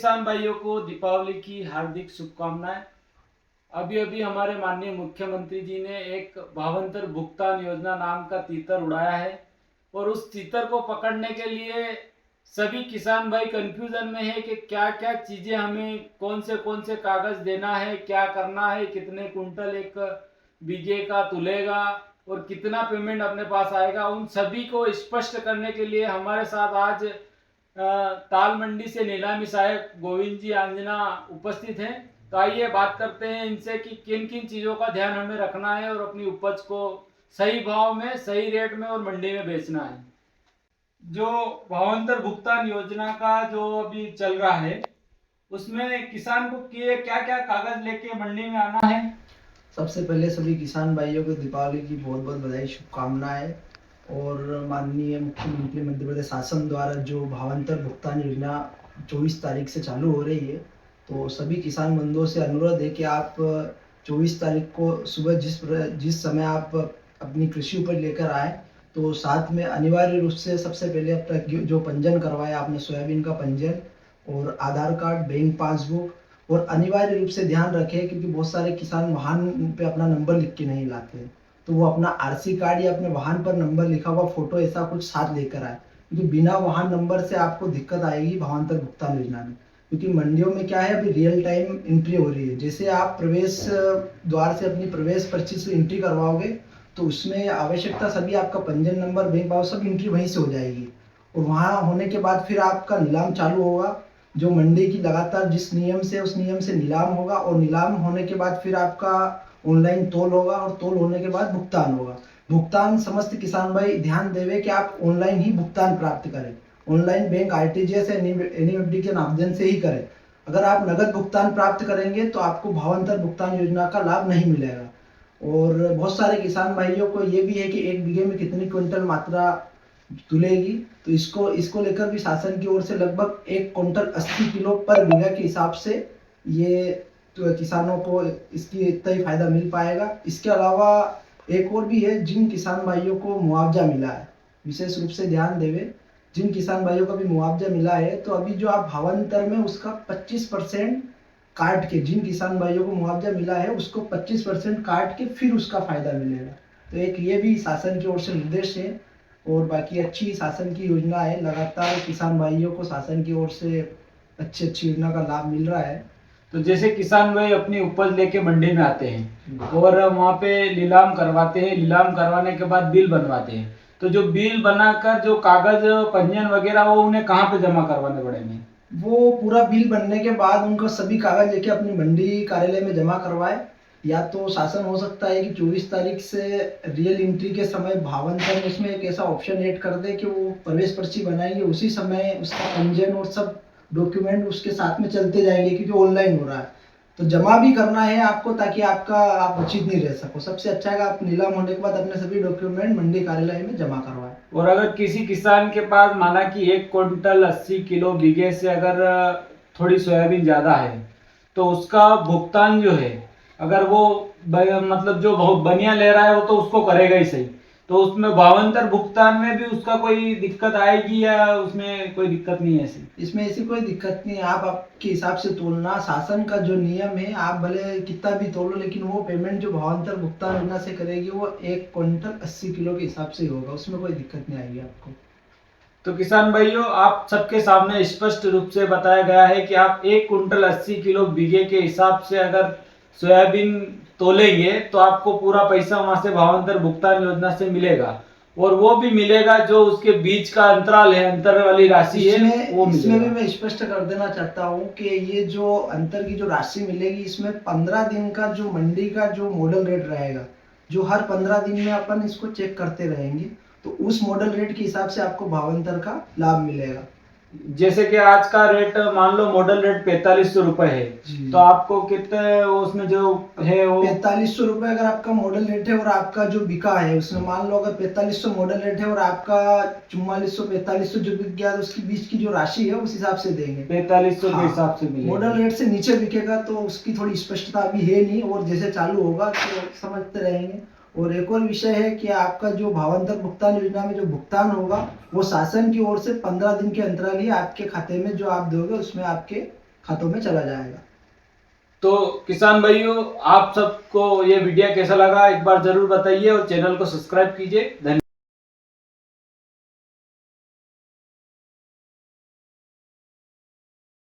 किसान भाइयों को दीपावली की हार्दिक शुभकामनाएं। अभी अभी हमारे माननीय मुख्यमंत्री जी ने एक भावांतर भुगतान योजना नाम का तीतर उड़ाया है और उस तीतर को पकड़ने के लिए सभी किसान भाई कंफ्यूजन में है कि क्या क्या चीजें हमें कौन से कागज देना है, क्या करना है, कितने कुंटल एक बीघे का तुलेगा और कितना पेमेंट अपने पास आएगा। उन सभी को स्पष्ट करने के लिए हमारे साथ आज ताल मंडी से नीलामी सहायक गोविंद जी आंजना उपस्थित हैं। तो आइए बात करते हैं इनसे कि किन किन चीज़ों का ध्यान हमें रखना है और अपनी उपज को सही भाव में, सही रेट में और मंडी में बेचना है। जो भावांतर भुगतान योजना का जो अभी चल रहा है उसमें किसान को क्या क्या कागज लेके मंडी में आना है। सबसे पहले सभी किसान भाइयों को दीपावली की बहुत बहुत बधाई, शुभकामनाएं। और माननीय मुख्यमंत्री मध्य प्रदेश शासन द्वारा जो भावांतर भुगतान योजना 24 तारीख से चालू हो रही है, तो सभी किसान बंधुओं से अनुरोध है कि आप 24 तारीख को सुबह जिस समय आप अपनी कृषि उपज लेकर आए, तो साथ में अनिवार्य रूप से सबसे पहले अपना जो पंजीयन करवाया आपने, सोयाबीन का पंजीयन और आधार कार्ड, बैंक पासबुक। और अनिवार्य रूप से ध्यान रखें, क्योंकि बहुत सारे किसान वाहन पे अपना नंबर लिख के नहीं लाते हैं, तो वो अपना आरसी कार्ड या अपने वाहन पर नंबर लिखा हुआ फोटो ऐसा कुछ साथ लेकर आए, क्योंकि बिना वाहन नंबर से आपको दिक्कत आएगी भावांतर भुगतान योजना में। क्योंकि मंडियों में क्या है, अभी रियल टाइम एंट्री हो रही है। जैसे आप प्रवेश द्वार से अपनी प्रवेश पर्ची से एंट्री करवाओगे, तो उसमें आवश्यकता सभी आपका पंजीयन नंबर, बैंक पास सब एंट्री वहीं से हो जाएगी। और वहाँ होने के बाद फिर आपका नीलाम चालू होगा, जो मंडी की लगातार जिस नियम से उस नियम से नीलाम होगा, और नीलाम होने के बाद फिर आपका ऑनलाइन तोल होगा, और तोल होने के बाद भुगतान होगा। भुगतान समस्त किसान भाई ध्यान देवे कि आप ऑनलाइन ही भुगतान प्राप्त करें। ऑनलाइन बैंक आरटीजीएस या एनईएफटी के माध्यम से ही करें। अगर आप नगद भुगतान प्राप्त करेंगे तो आपको भावांतर भुगतान योजना का लाभ नहीं मिलेगा। और बहुत सारे किसान भाइयों को ये भी है कि एक बीघे में कितनी क्विंटल मात्रा तुलेगी, तो इसको लेकर भी शासन की ओर से लगभग 1 क्विंटल 80 किलो पर बीघा के हिसाब से ये तो किसानों को इसकी इतना ही फायदा मिल पाएगा। इसके अलावा एक और भी है, जिन किसान भाइयों को मुआवजा मिला है, विशेष रूप से ध्यान देवे, जिन किसान भाइयों को भी मुआवजा मिला है, तो अभी जो आप भावांतर में उसका 25% काट के, जिन किसान भाइयों को मुआवजा मिला है उसको 25% काट के फिर उसका फायदा मिलेगा। तो एक ये भी शासन की ओर से निर्देश है। और बाकी अच्छी शासन की योजना है, लगातार किसान भाइयों को शासन की ओर से अच्छी अच्छी योजना का लाभ मिल रहा है। तो जैसे किसान भाई अपनी उपज लेके मंडी में आते हैं और वहाँ पे नीलाम करवाते हैं, नीलाम करवाने के बाद बिल बनवाते हैं, तो जो बिल बनाकर जो कागज पंजीयन वगैरह वो उन्हें कहाँ पे जमा करवाने पड़ेंगे? वो पूरा बिल बनने के बाद उनको सभी कागज लेके अपनी मंडी कार्यालय में जमा करवाए। या तो शासन हो सकता है कि 24 तारीख से रियल एंट्री के समय भावांतर में उसमें एक ऐसा ऑप्शन ऐड कर दे कि वो प्रवेश पर्ची बनाएंगे, उसी समय उसका पंजीयन और सब डॉक्यूमेंट उसके साथ में चलते जाएंगे, क्योंकि ऑनलाइन हो रहा है। तो जमा भी करना है आपको, ताकि आप वंचित नहीं रह सको। सबसे अच्छा है आप नीलाम होने के बाद अपने सभी डॉक्यूमेंट मंडी कार्यालय में जमा करवाएं। और अगर किसी किसान के पास माना कि 1 क्विंटल 80 किलो बीघे से अगर थोड़ी सोयाबीन ज्यादा है, तो उसका भुगतान जो है, अगर वो मतलब जो बनिया ले रहा है वो तो उसको करेगा ही सही, तो उसमें भावांतर भुगतान में भी उसका कोई दिक्कत आएगी या उसमें कोई दिक्कत नहीं है? ऐसी इसमें ऐसी कोई दिक्कत नहीं है। आप आपके हिसाब से तोलना, शासन का जो नियम है, आप भले कितना भी तोलो, लेकिन वो पेमेंट जो भावांतर भुगतान योजना से करेगी वो 1 क्विंटल 80 किलो के हिसाब से होगा, उसमें कोई दिक्कत नहीं आएगी आपको। तो किसान भाइयों, आप सबके सामने स्पष्ट रूप से बताया गया है कि आप 1 क्विंटल 80 किलो बीघे के हिसाब से अगर सोयाबीन तोलेंगे तो आपको पूरा पैसा वहां से भावांतर भुगतान योजना से मिलेगा, और वो भी मिलेगा जो उसके बीच का अंतराल है, अंतर वाली राशि है वो मिलेगा। इसमें भी मैं स्पष्ट कर देना चाहता हूँ कि ये जो अंतर की जो राशि मिलेगी, इसमें 15 दिन का जो मंडी का जो मॉडल रेट रहेगा, जो हर 15 दिन में अपन इसको चेक करते रहेंगे, तो उस मॉडल रेट के हिसाब से आपको भावांतर का लाभ मिलेगा। जैसे कि आज का रेट मान लो मॉडल रेट 4500 रुपए है, तो आपको कितने उसमें जो है वो 4500 रुपए अगर आपका मॉडल रेट है और आपका जो बिका है उसमें मान लो अगर 4500 मॉडल रेट है और आपका 4400 4500 जो बिक गया, तो उसकी बीच की जो राशि है उस हिसाब से देंगे। 4500 के हिसाब से मिलेगा। मॉडल रेट से नीचे बिकेगा तो उसकी थोड़ी स्पष्टता अभी है नहीं, और जैसे चालू होगा तो समझते रहेंगे। और एक और विषय है कि आपका जो भावांतर भुगतान योजना में जो भुगतान होगा वो शासन की ओर से 15 दिन के अंतराल ही आपके खाते में जो आप दोगे उसमें आपके खातों में चला जाएगा। तो किसान भाइयों, आप सबको ये वीडियो कैसा लगा एक बार जरूर बताइए और चैनल को सब्सक्राइब कीजिए। धन्यवाद।